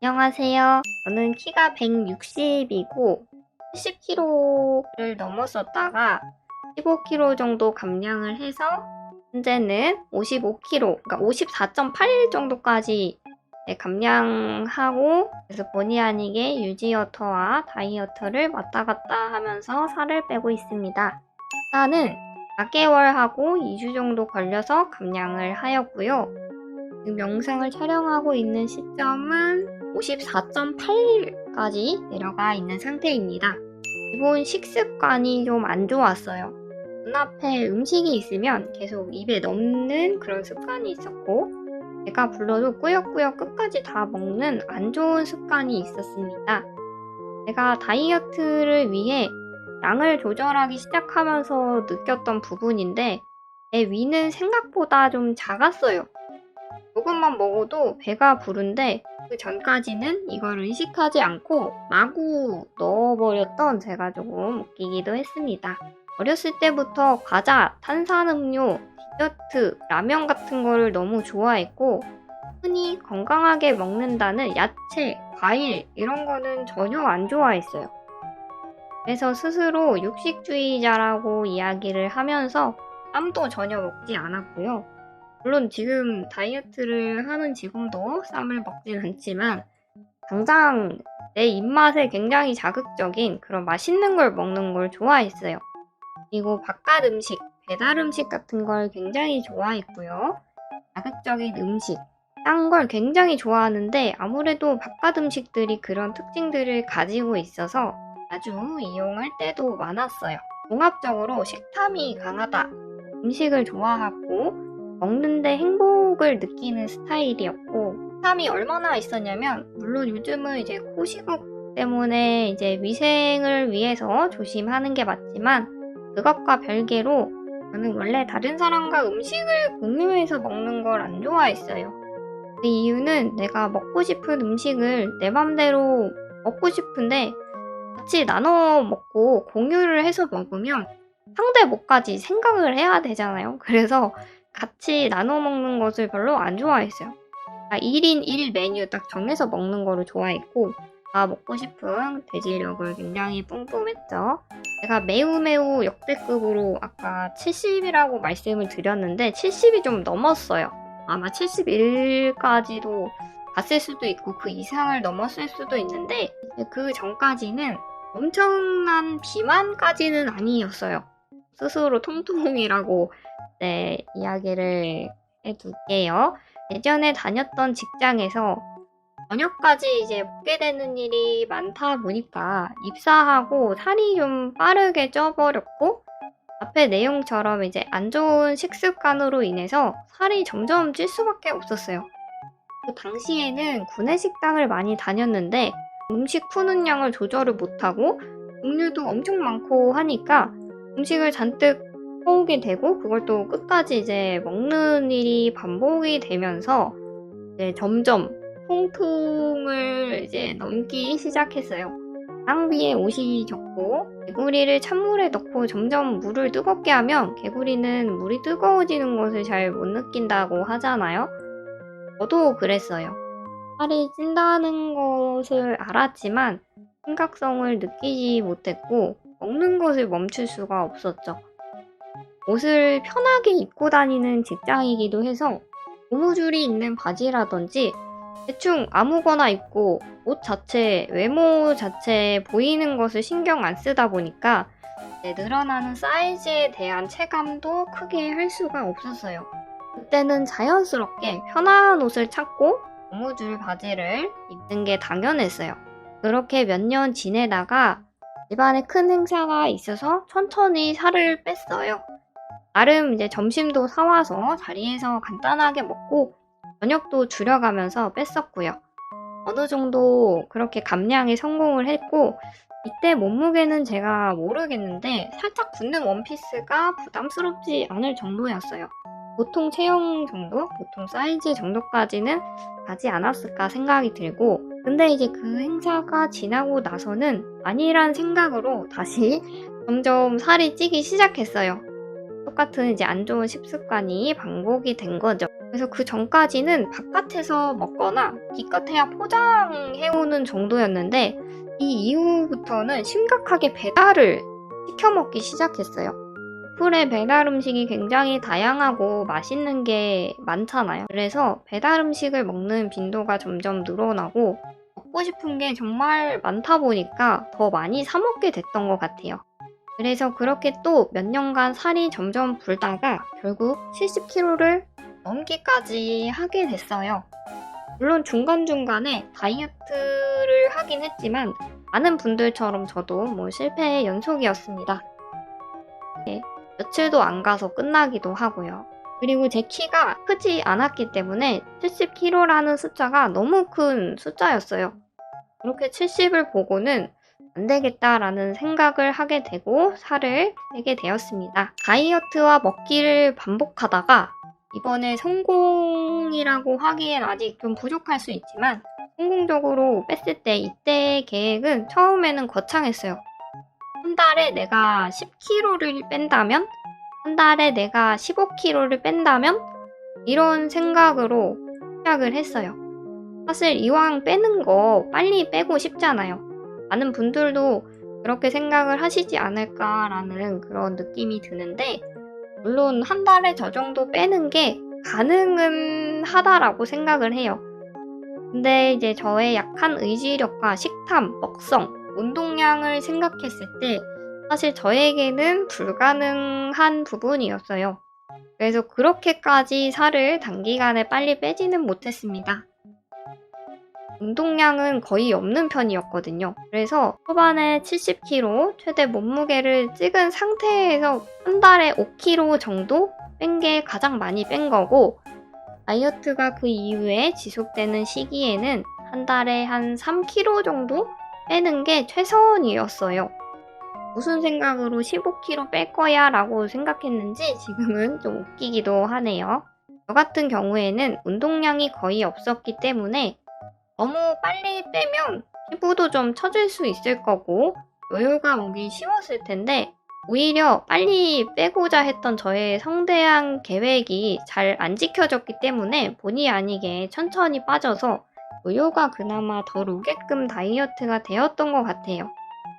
안녕하세요. 저는 키가 160이고 70kg를 넘었었다가 15kg 정도 감량을 해서 현재는 55kg, 그러니까 54.8 정도까지 감량하고, 그래서 본의 아니게 유지어터와 다이어터를 왔다 갔다 하면서 살을 빼고 있습니다. 일단은 4개월하고 2주 정도 걸려서 감량을 하였고요. 지금 영상을 촬영하고 있는 시점은 54.8까지 내려가 있는 상태입니다. 기본 식습관이 좀 안 좋았어요. 눈앞에 음식이 있으면 계속 입에 넣는 그런 습관이 있었고, 배가 불러도 꾸역꾸역 끝까지 다 먹는 안 좋은 습관이 있었습니다. 제가 다이어트를 위해 양을 조절하기 시작하면서 느꼈던 부분인데, 제 위는 생각보다 좀 작았어요. 조금만 먹어도 배가 부른데, 그 전까지는 이걸 의식하지 않고 마구 넣어버렸던 제가 조금 웃기기도 했습니다. 어렸을 때부터 과자, 탄산음료, 디저트, 라면 같은 거를 너무 좋아했고, 흔히 건강하게 먹는다는 야채, 과일 이런 거는 전혀 안 좋아했어요. 그래서 스스로 육식주의자라고 이야기를 하면서 쌈도 전혀 먹지 않았고요. 물론 지금 다이어트를 하는 지금도 쌈을 먹진 않지만, 당장 내 입맛에 굉장히 자극적인 그런 맛있는 걸 먹는 걸 좋아했어요. 그리고 바깥 음식, 배달 음식 같은 걸 굉장히 좋아했고요. 자극적인 음식, 딴 걸 굉장히 좋아하는데, 아무래도 바깥 음식들이 그런 특징들을 가지고 있어서 자주 이용할 때도 많았어요. 종합적으로 식탐이 강하다, 음식을 좋아하고 먹는데 행복을 느끼는 스타일이었고, 식탐이 얼마나 있었냐면, 물론 요즘은 이제 코시국 때문에 이제 위생을 위해서 조심하는 게 맞지만, 그것과 별개로 저는 원래 다른 사람과 음식을 공유해서 먹는 걸 안 좋아했어요. 그 이유는 내가 먹고 싶은 음식을 내 맘대로 먹고 싶은데 같이 나눠 먹고 공유를 해서 먹으면 상대 몫까지 생각을 해야 되잖아요. 그래서 같이 나눠 먹는 것을 별로 안 좋아했어요. 1인 1 메뉴 딱 정해서 먹는 거를 좋아했고, 먹고 싶은 돼지력을 굉장히 뿜뿜했죠. 제가 매우 역대급으로 아까 70이라고 말씀을 드렸는데 70이 좀 넘었어요. 아마 71까지도 갔을 수도 있고 그 이상을 넘었을 수도 있는데, 그 전까지는 엄청난 비만까지는 아니었어요. 스스로 통통이라고 이야기를 해둘게요. 예전에 다녔던 직장에서 저녁까지 이제 먹게 되는 일이 많다 보니까 입사하고 살이 좀 빠르게 쪄버렸고, 앞에 내용처럼 이제 안 좋은 식습관으로 인해서 살이 점점 찔 수밖에 없었어요. 그 당시에는 구내식당을 많이 다녔는데 음식 푸는 양을 조절을 못하고 종류도 엄청 많고 하니까 음식을 잔뜩 퍼오게 되고, 그걸 또 끝까지 이제 먹는 일이 반복이 되면서 이제 점점 통통을 이제 넘기 시작했어요. 낭비에 옷이 적고, 개구리를 찬물에 넣고 점점 물을 뜨겁게 하면 개구리는 물이 뜨거워지는 것을 잘 못 느낀다고 하잖아요. 저도 그랬어요. 살이 찐다는 것을 알았지만 심각성을 느끼지 못했고 먹는 것을 멈출 수가 없었죠. 옷을 편하게 입고 다니는 직장이기도 해서 고무줄이 있는 바지라든지 대충 아무거나 입고 옷 자체, 외모 자체에 보이는 것을 신경 안 쓰다 보니까 늘어나는 사이즈에 대한 체감도 크게 할 수가 없었어요. 그때는 자연스럽게 편한 옷을 찾고 고무줄 바지를 입는 게 당연했어요. 그렇게 몇 년 지내다가 집안에 큰 행사가 있어서 천천히 살을 뺐어요. 나름 이제 점심도 사와서 자리에서 간단하게 먹고 저녁도 줄여가면서 뺐었고요. 어느 정도 그렇게 감량에 성공을 했고, 이때 몸무게는 제가 모르겠는데 살짝 붙는 원피스가 부담스럽지 않을 정도였어요. 보통 체형 정도? 보통 사이즈 정도까지는 가지 않았을까 생각이 들고, 근데 이제 그 행사가 지나고 나서는 아니란 생각으로 다시 점점 살이 찌기 시작했어요. 똑같은 이제 안 좋은 식습관이 반복이 된 거죠. 그래서 그 전까지는 바깥에서 먹거나 기껏해야 포장해오는 정도였는데 이 이후부터는 심각하게 배달을 시켜 먹기 시작했어요. 풀의 배달 음식이 굉장히 다양하고 맛있는 게 많잖아요. 그래서 배달 음식을 먹는 빈도가 점점 늘어나고 먹고 싶은 게 정말 많다 보니까 더 많이 사 먹게 됐던 것 같아요. 그래서 그렇게 또 몇 년간 살이 점점 불다가 결국 70kg를 넘기까지 하게 됐어요. 물론 중간중간에 다이어트를 하긴 했지만 많은 분들처럼 저도 실패의 연속이었습니다. 네, 며칠도 안 가서 끝나기도 하고요. 그리고 제 키가 크지 않았기 때문에 70kg라는 숫자가 너무 큰 숫자였어요. 그렇게 70을 보고는 안 되겠다라는 생각을 하게 되고 살을 빼게 되었습니다. 다이어트와 먹기를 반복하다가 이번에 성공이라고 하기엔 아직 좀 부족할 수 있지만 성공적으로 뺐을 때 이때의 계획은 처음에는 거창했어요. 한 달에 내가 10kg를 뺀다면? 한 달에 내가 15kg를 뺀다면? 이런 생각으로 시작을 했어요. 사실 이왕 빼는 거 빨리 빼고 싶잖아요. 많은 분들도 그렇게 생각을 하시지 않을까라는 그런 느낌이 드는데 물론 한 달에 저 정도 빼는 게 가능은 하다라고 생각을 해요. 근데 이제 저의 약한 의지력과 식탐, 먹성, 운동량을 생각했을 때 사실 저에게는 불가능한 부분이었어요. 그래서 그렇게까지 살을 단기간에 빨리 빼지는 못했습니다. 운동량은 거의 없는 편이었거든요. 그래서 초반에 70kg 최대 몸무게를 찍은 상태에서 한 달에 5kg 정도 뺀 게 가장 많이 뺀 거고 다이어트가 그 이후에 지속되는 시기에는 한 달에 한 3kg 정도 빼는 게 최선이었어요. 무슨 생각으로 15kg 뺄 거야 라고 생각했는지 지금은 좀 웃기기도 하네요. 저 같은 경우에는 운동량이 거의 없었기 때문에 너무 빨리 빼면 피부도 좀 처질 수 있을 거고 요요가 오기 쉬웠을 텐데 오히려 빨리 빼고자 했던 저의 성대한 계획이 잘 안 지켜졌기 때문에 본의 아니게 천천히 빠져서 요요가 그나마 덜 오게끔 다이어트가 되었던 것 같아요.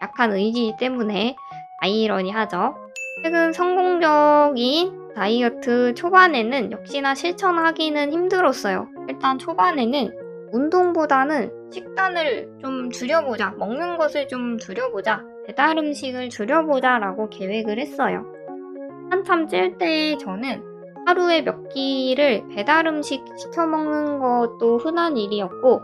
약한 의지 때문에 아이러니하죠. 최근 성공적인 다이어트 초반에는 역시나 실천하기는 힘들었어요. 일단 초반에는 운동보다는 식단을 좀 줄여보자, 먹는 것을 좀 줄여보자, 배달 음식을 줄여보자 라고 계획을 했어요. 한참 찔 때 저는 하루에 몇 끼를 배달 음식 시켜 먹는 것도 흔한 일이었고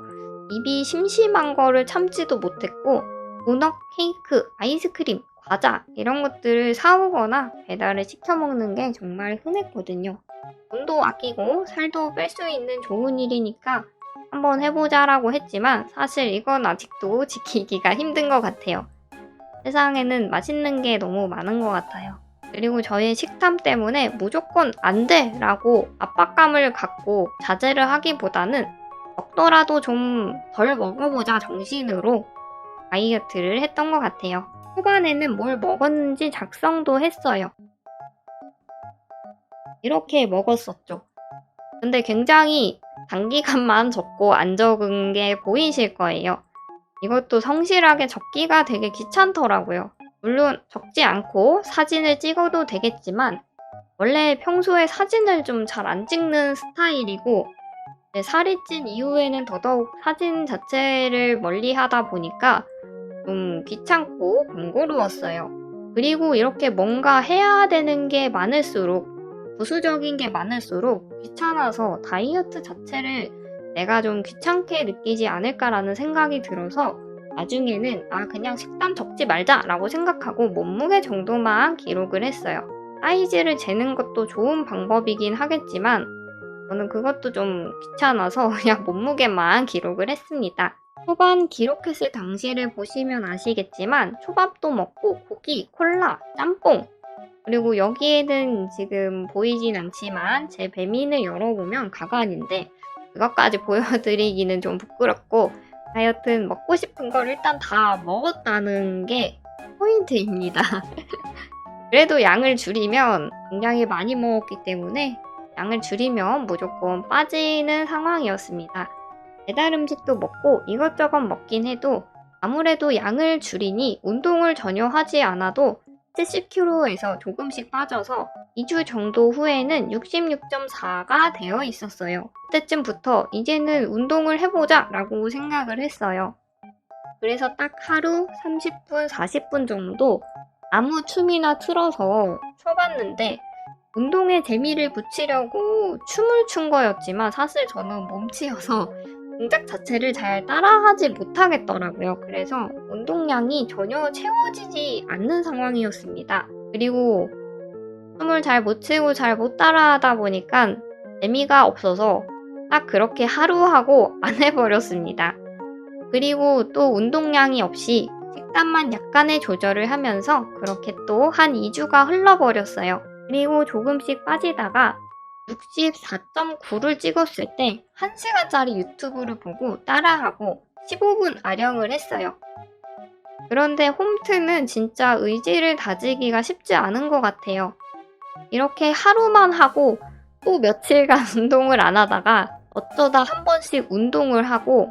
입이 심심한 거를 참지도 못했고 도넛, 케이크, 아이스크림, 과자 이런 것들을 사오거나 배달을 시켜 먹는 게 정말 흔했거든요. 돈도 아끼고 살도 뺄 수 있는 좋은 일이니까 한번 해보자라고 했지만 사실 이건 아직도 지키기가 힘든 것 같아요. 세상에는 맛있는 게 너무 많은 것 같아요. 그리고 저의 식탐 때문에 무조건 안 돼! 라고 압박감을 갖고 자제를 하기보다는 먹더라도 좀 덜 먹어보자 정신으로 다이어트를 했던 것 같아요. 초반에는 뭘 먹었는지 작성도 했어요. 이렇게 먹었었죠. 근데 굉장히 단기간만 적고 안 적은 게 보이실 거예요. 이것도 성실하게 적기가 되게 귀찮더라고요. 물론 적지 않고 사진을 찍어도 되겠지만 원래 평소에 사진을 좀 잘 안 찍는 스타일이고 살이 찐 이후에는 더더욱 사진 자체를 멀리 하다 보니까 좀 귀찮고 번거로웠어요. 그리고 이렇게 뭔가 해야 되는 게 많을수록 부수적인 게 많을수록 귀찮아서 다이어트 자체를 내가 좀 귀찮게 느끼지 않을까라는 생각이 들어서 나중에는 그냥 식단 적지 말자라고 생각하고 몸무게 정도만 기록을 했어요. 사이즈를 재는 것도 좋은 방법이긴 하겠지만 저는 그것도 좀 귀찮아서 그냥 몸무게만 기록을 했습니다. 초반 기록했을 당시를 보시면 아시겠지만 초밥도 먹고 고기, 콜라, 짬뽕 그리고 여기에는 지금 보이진 않지만 제 배민을 열어보면 가관인데 그것까지 보여드리기는 좀 부끄럽고 하여튼 먹고 싶은 걸 일단 다 먹었다는 게 포인트입니다. 그래도 양을 줄이면 굉장히 많이 먹었기 때문에 양을 줄이면 무조건 빠지는 상황이었습니다. 배달 음식도 먹고 이것저것 먹긴 해도 아무래도 양을 줄이니 운동을 전혀 하지 않아도 70kg에서 조금씩 빠져서 2주 정도 후에는 66.4가 되어 있었어요. 그때쯤부터 이제는 운동을 해보자 라고 생각을 했어요. 그래서 딱 하루 30분, 40분 정도 아무 춤이나 틀어서 춰봤는데 운동에 재미를 붙이려고 춤을 춘 거였지만 사실 저는 몸치여서 동작 자체를 잘 따라하지 못하겠더라고요. 그래서 운동량이 전혀 채워지지 않는 상황이었습니다. 그리고 춤을 잘 못 추고 잘 못 따라하다 보니까 재미가 없어서 딱 그렇게 하루 하고 안 해버렸습니다. 그리고 또 운동량이 없이 식단만 약간의 조절을 하면서 그렇게 또 한 2주가 흘러버렸어요. 그리고 조금씩 빠지다가 64.9를 찍었을 때 1시간짜리 유튜브를 보고 따라하고 15분 아령을 했어요. 그런데 홈트는 진짜 의지를 다지기가 쉽지 않은 것 같아요. 이렇게 하루만 하고 또 며칠간 운동을 안 하다가 어쩌다 한 번씩 운동을 하고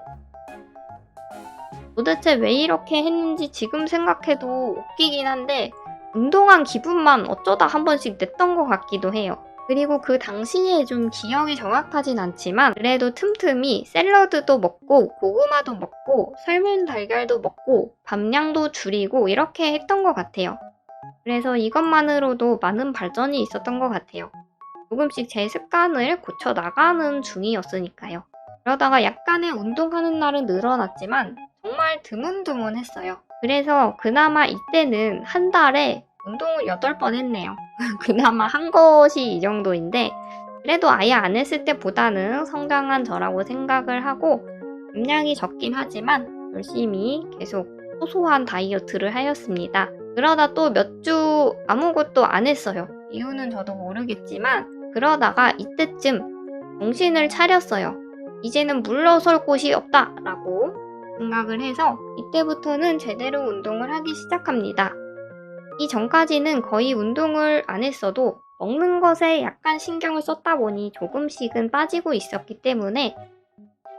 도대체 왜 이렇게 했는지 지금 생각해도 웃기긴 한데 운동한 기분만 어쩌다 한 번씩 냈던 것 같기도 해요. 그리고 그 당시에 좀 기억이 정확하진 않지만 그래도 틈틈이 샐러드도 먹고 고구마도 먹고 삶은 달걀도 먹고 밥량도 줄이고 이렇게 했던 것 같아요. 그래서 이것만으로도 많은 발전이 있었던 것 같아요. 조금씩 제 습관을 고쳐 나가는 중이었으니까요. 그러다가 약간의 운동하는 날은 늘어났지만 정말 드문드문했어요. 그래서 그나마 이때는 한 달에 운동을 8번 했네요. 그나마 한 것이 이 정도인데 그래도 아예 안 했을 때보다는 성장한 저라고 생각을 하고 음량이 적긴 하지만 열심히 계속 소소한 다이어트를 하였습니다. 그러다 또 몇 주 아무것도 안 했어요. 이유는 저도 모르겠지만 그러다가 이때쯤 정신을 차렸어요. 이제는 물러설 곳이 없다라고 생각을 해서 이때부터는 제대로 운동을 하기 시작합니다. 이 전까지는 거의 운동을 안 했어도 먹는 것에 약간 신경을 썼다 보니 조금씩은 빠지고 있었기 때문에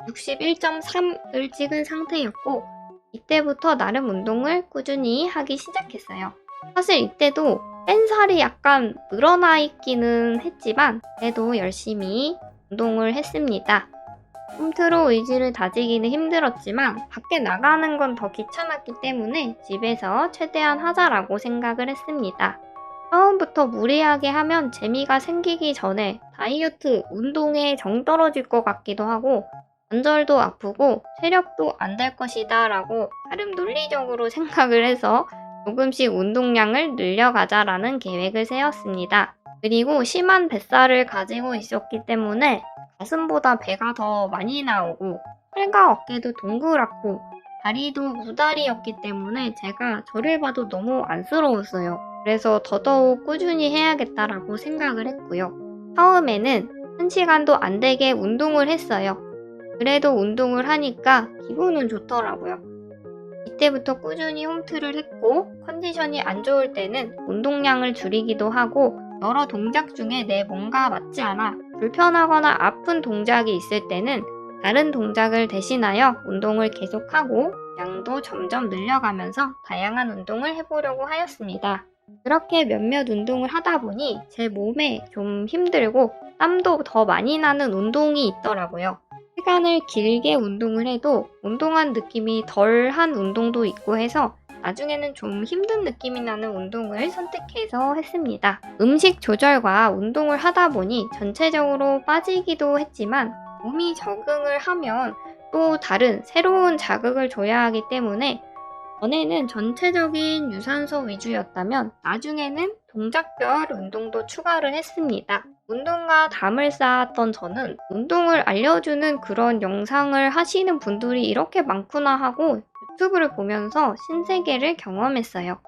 61.3을 찍은 상태였고 이때부터 나름 운동을 꾸준히 하기 시작했어요. 사실 이때도 뺀 살이 약간 늘어나 있기는 했지만 그래도 열심히 운동을 했습니다. 홈트로 의지를 다지기는 힘들었지만 밖에 나가는 건 더 귀찮았기 때문에 집에서 최대한 하자라고 생각을 했습니다. 처음부터 무리하게 하면 재미가 생기기 전에 다이어트, 운동에 정 떨어질 것 같기도 하고 관절도 아프고 체력도 안 될 것이다 라고 나름 논리적으로 생각을 해서 조금씩 운동량을 늘려가자라는 계획을 세웠습니다. 그리고 심한 뱃살을 가지고 있었기 때문에 가슴보다 배가 더 많이 나오고 팔과 어깨도 동그랗고 다리도 무다리였기 때문에 제가 저를 봐도 너무 안쓰러웠어요. 그래서 더더욱 꾸준히 해야겠다라고 생각을 했고요. 처음에는 1시간도 안 되게 운동을 했어요. 그래도 운동을 하니까 기분은 좋더라고요. 이때부터 꾸준히 홈트를 했고 컨디션이 안 좋을 때는 운동량을 줄이기도 하고 여러 동작 중에 내 몸과 맞지 않아 불편하거나 아픈 동작이 있을 때는 다른 동작을 대신하여 운동을 계속하고 양도 점점 늘려가면서 다양한 운동을 해보려고 하였습니다. 그렇게 몇몇 운동을 하다 보니 제 몸에 좀 힘들고 땀도 더 많이 나는 운동이 있더라고요. 시간을 길게 운동을 해도 운동한 느낌이 덜한 운동도 있고 해서 나중에는 좀 힘든 느낌이 나는 운동을 선택해서 했습니다. 음식 조절과 운동을 하다 보니 전체적으로 빠지기도 했지만 몸이 적응을 하면 또 다른 새로운 자극을 줘야 하기 때문에 전에는 전체적인 유산소 위주였다면 나중에는 동작별 운동도 추가를 했습니다. 운동과 담을 쌓았던 저는 운동을 알려주는 그런 영상을 하시는 분들이 이렇게 많구나 하고 유튜브를 보면서 신세계를 경험했어요.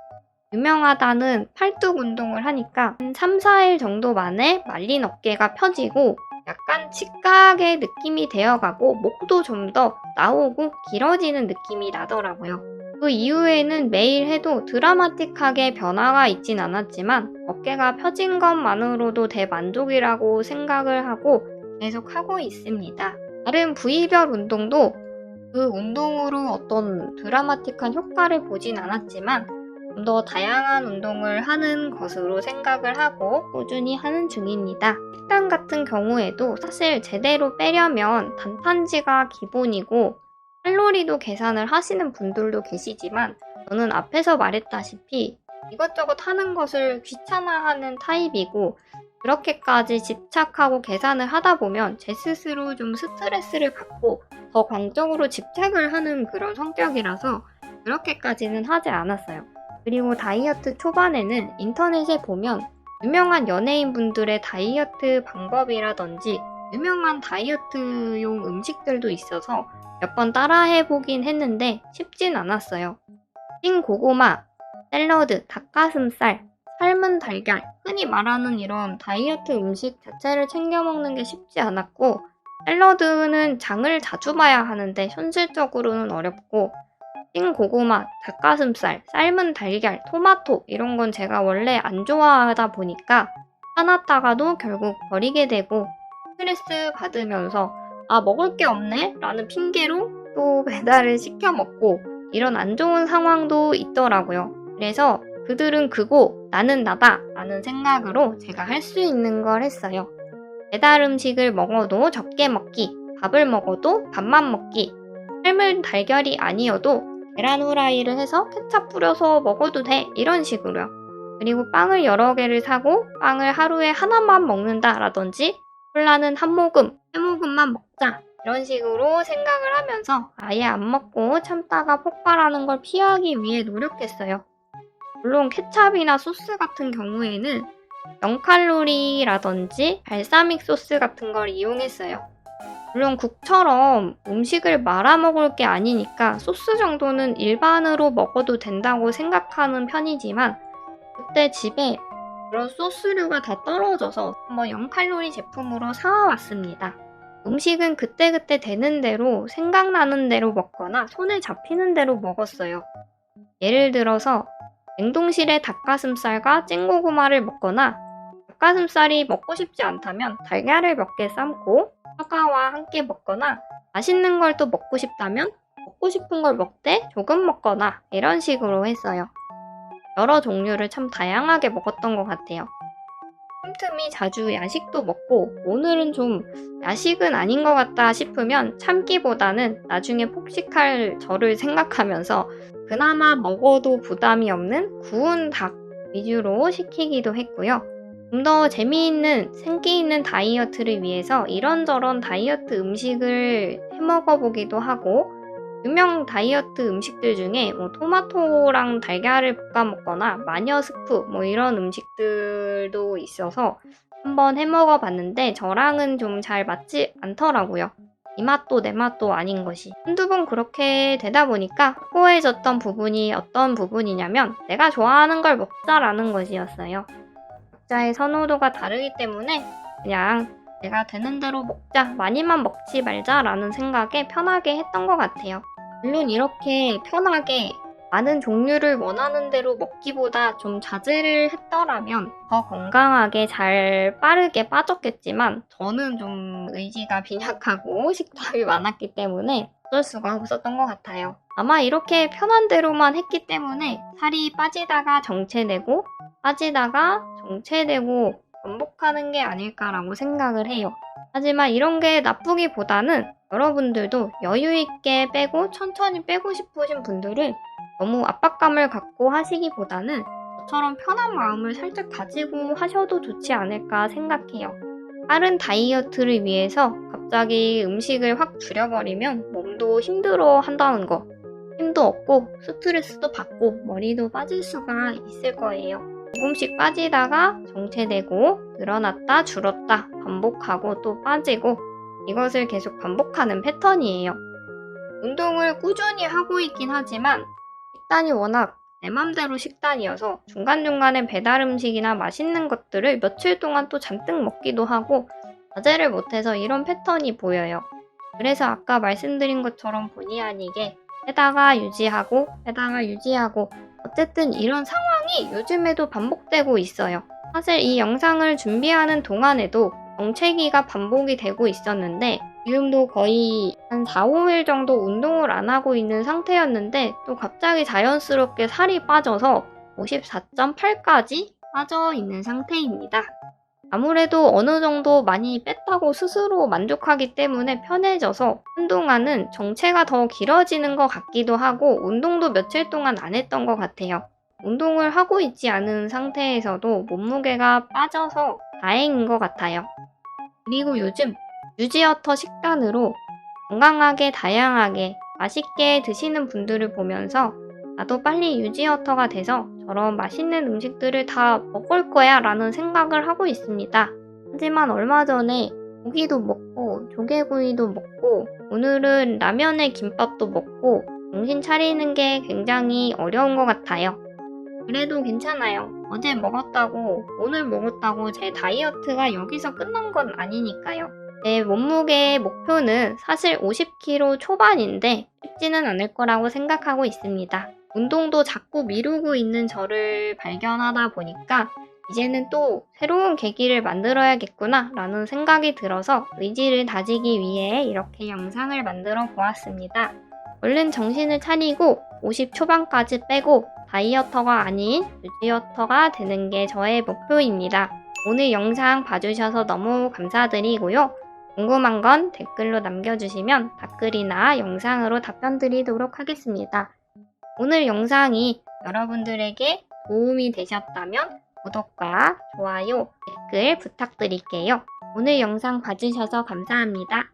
유명하다는 팔뚝 운동을 하니까 한 3, 4일 정도 만에 말린 어깨가 펴지고 약간 직각의 느낌이 되어가고 목도 좀 더 나오고 길어지는 느낌이 나더라고요. 그 이후에는 매일 해도 드라마틱하게 변화가 있진 않았지만 어깨가 펴진 것만으로도 대만족이라고 생각을 하고 계속 하고 있습니다. 다른 부위별 운동도 그 운동으로 어떤 드라마틱한 효과를 보진 않았지만 좀 더 다양한 운동을 하는 것으로 생각을 하고 꾸준히 하는 중입니다. 식단 같은 경우에도 사실 제대로 빼려면 단탄지가 기본이고 칼로리도 계산을 하시는 분들도 계시지만 저는 앞에서 말했다시피 이것저것 하는 것을 귀찮아하는 타입이고 그렇게까지 집착하고 계산을 하다 보면 제 스스로 좀 스트레스를 받고 더 광적으로 집착을 하는 그런 성격이라서 그렇게까지는 하지 않았어요. 그리고 다이어트 초반에는 인터넷에 보면 유명한 연예인분들의 다이어트 방법이라든지 유명한 다이어트용 음식들도 있어서 몇 번 따라해보긴 했는데 쉽진 않았어요. 찐 고구마, 샐러드, 닭가슴살, 삶은 달걀, 흔히 말하는 이런 다이어트 음식 자체를 챙겨 먹는 게 쉽지 않았고 샐러드는 장을 자주 봐야 하는데 현실적으로는 어렵고 찐 고구마, 닭가슴살, 삶은 달걀, 토마토 이런 건 제가 원래 안 좋아하다 보니까 사놨다가도 결국 버리게 되고 스트레스 받으면서 아 먹을 게 없네? 라는 핑계로 또 배달을 시켜 먹고 이런 안 좋은 상황도 있더라고요. 그래서 그들은 그고 나는 나다 라는 생각으로 제가 할 수 있는 걸 했어요. 배달 음식을 먹어도 적게 먹기, 밥을 먹어도 밥만 먹기, 삶은 달걀이 아니어도 계란 후라이를 해서 케찹 뿌려서 먹어도 돼 이런 식으로요. 그리고 빵을 여러 개를 사고 빵을 하루에 하나만 먹는다라든지 콜라는 한 모금, 세 모금만 먹자 이런 식으로 생각을 하면서 아예 안 먹고 참다가 폭발하는 걸 피하기 위해 노력했어요. 물론 케찹이나 소스 같은 경우에는 0칼로리라든지 발사믹 소스 같은 걸 이용했어요. 물론 국처럼 음식을 말아 먹을 게 아니니까 소스 정도는 일반으로 먹어도 된다고 생각하는 편이지만 그때 집에 그런 소스류가 다 떨어져서 한번 0칼로리 제품으로 사와왔습니다. 음식은 그때그때 되는 대로 생각나는 대로 먹거나 손에 잡히는 대로 먹었어요. 예를 들어서 냉동실에 닭가슴살과 찐고구마를 먹거나 닭가슴살이 먹고 싶지 않다면 달걀을 몇 개 삶고 사과와 함께 먹거나 맛있는 걸 또 먹고 싶다면 먹고 싶은 걸 먹되 조금 먹거나 이런 식으로 했어요. 여러 종류를 참 다양하게 먹었던 것 같아요. 틈틈이 자주 야식도 먹고 오늘은 좀 야식은 아닌 것 같다 싶으면 참기보다는 나중에 폭식할 저를 생각하면서 그나마 먹어도 부담이 없는 구운 닭 위주로 시키기도 했고요. 좀 더 재미있는 생기 있는 다이어트를 위해서 이런저런 다이어트 음식을 해먹어 보기도 하고 유명 다이어트 음식들 중에 토마토랑 달걀을 볶아 먹거나 마녀 스프 이런 음식들도 있어서 한번 해먹어 봤는데 저랑은 좀 잘 맞지 않더라고요. 이 맛도 내 맛도 아닌 것이. 한두 번 그렇게 되다 보니까 확고해졌던 부분이 어떤 부분이냐면 내가 좋아하는 걸 먹자라는 것이었어요. 각자의 선호도가 다르기 때문에 그냥 내가 되는 대로 먹자, 많이만 먹지 말자라는 생각에 편하게 했던 것 같아요. 물론 이렇게 편하게 많은 종류를 원하는 대로 먹기보다 좀 자제를 했더라면 더 건강하게 잘 빠르게 빠졌겠지만 저는 좀 의지가 빈약하고 식탐이 많았기 때문에 어쩔 수가 없었던 것 같아요. 아마 이렇게 편한 대로만 했기 때문에 살이 빠지다가 정체되고 빠지다가 정체되고 반복하는 게 아닐까라고 생각을 해요. 하지만 이런 게 나쁘기보다는 여러분들도 여유있게 빼고 천천히 빼고 싶으신 분들은 너무 압박감을 갖고 하시기보다는 저처럼 편한 마음을 살짝 가지고 하셔도 좋지 않을까 생각해요. 다른 다이어트를 위해서 갑자기 음식을 확 줄여버리면 몸도 힘들어 한다는 거. 힘도 없고 스트레스도 받고 머리도 빠질 수가 있을 거예요. 조금씩 빠지다가 정체되고 늘어났다 줄었다 반복하고 또 빠지고 이것을 계속 반복하는 패턴이에요. 운동을 꾸준히 하고 있긴 하지만 식단이 워낙 내 맘대로 식단이어서 중간중간에 배달 음식이나 맛있는 것들을 며칠 동안 또 잔뜩 먹기도 하고 자제를 못해서 이런 패턴이 보여요. 그래서 아까 말씀드린 것처럼 본의 아니게 빼다가 유지하고 빼다가 유지하고 어쨌든 이런 상황이 요즘에도 반복되고 있어요. 사실 이 영상을 준비하는 동안에도 정체기가 반복이 되고 있었는데 지금도 거의 한 4, 5일 정도 운동을 안 하고 있는 상태였는데 또 갑자기 자연스럽게 살이 빠져서 54.8까지 빠져 있는 상태입니다. 아무래도 어느 정도 많이 뺐다고 스스로 만족하기 때문에 편해져서 한동안은 정체가 더 길어지는 것 같기도 하고 운동도 며칠 동안 안 했던 것 같아요. 운동을 하고 있지 않은 상태에서도 몸무게가 빠져서 다행인 것 같아요. 그리고 요즘 유지어터 식단으로 건강하게 다양하게 맛있게 드시는 분들을 보면서 나도 빨리 유지어터가 돼서 저런 맛있는 음식들을 다 먹을 거야 라는 생각을 하고 있습니다. 하지만 얼마 전에 고기도 먹고 조개구이도 먹고 오늘은 라면에 김밥도 먹고 정신 차리는 게 굉장히 어려운 것 같아요. 그래도 괜찮아요. 어제 먹었다고 오늘 먹었다고 제 다이어트가 여기서 끝난 건 아니니까요. 제 몸무게 목표는 사실 50kg 초반인데 쉽지는 않을 거라고 생각하고 있습니다. 운동도 자꾸 미루고 있는 저를 발견하다 보니까 이제는 또 새로운 계기를 만들어야겠구나 라는 생각이 들어서 의지를 다지기 위해 이렇게 영상을 만들어 보았습니다. 얼른 정신을 차리고 50 초반까지 빼고 다이어터가 아닌 유지어터가 되는 게 저의 목표입니다. 오늘 영상 봐주셔서 너무 감사드리고요. 궁금한 건 댓글로 남겨주시면 댓글이나 영상으로 답변 드리도록 하겠습니다. 오늘 영상이 여러분들에게 도움이 되셨다면 구독과 좋아요, 댓글 부탁드릴게요. 오늘 영상 봐주셔서 감사합니다.